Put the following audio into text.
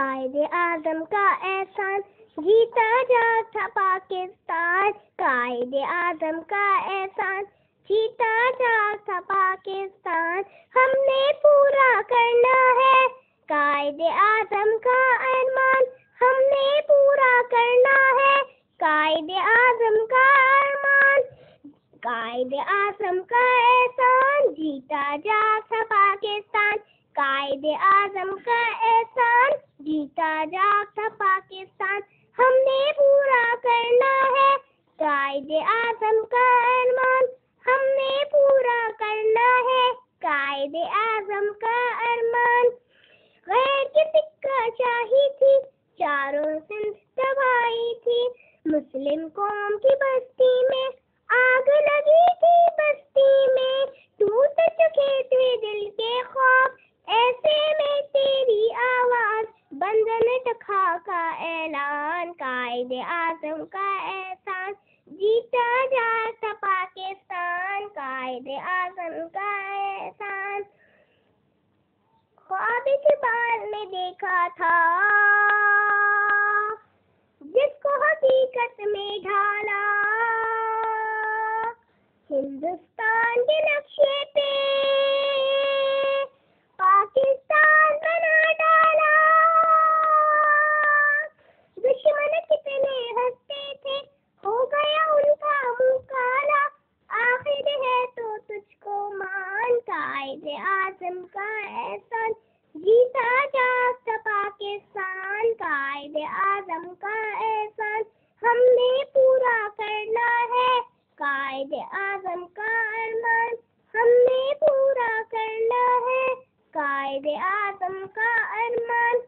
कायदे आज़म का एहसान, जीता जाता पाकिस्तान। कायदे आज़म का एहसान, जीता जाता पाकिस्तान। हमने पूरा करना है कायदे आज़म का अरमान, हमने पूरा करना है कायदे आज़म का अरमान। कायदे आज़म का एहसान, जीता जाता पाकिस्तान। कायदे आज़म का एहसान, जीता जाता पाकिस्तान। हमने पूरा करना है कायदे आज़म का अरमान, हमने पूरा करना है कायदे आज़म का अरमान। गैर की सिक्काशाही थी, चारों सिंध तबाही थी। मुस्लिम कौम की बस्ती में आग लगी थी, बस्ती में टूट चुके थे दिल के ख्वाब। ऐसे में तेरी आवाज, बंधन टखा का ऐलान। कायदे आज़म का एहसान, जीता जाता पाकिस्तान। कायदे आज़म का एहसान। ख्वाब इकबाल ने देखा था, जिसको हकीकत में ढाला। हिंदुस्तान के नक्शे पे पाकिस्तान बना डाला। दुश्मन कितने हंसते थे, हो गया उनका मुंह काला। आखिर है तो तुझको मान, कायदे आज़म का एहसान, जीता जाता पाकिस्तान। कायदे आज़म का एहसान, हमने पूरा करना है कायदे आज़म का अरमान। हमने पूरा करना है कायदे आज़म का अरमान।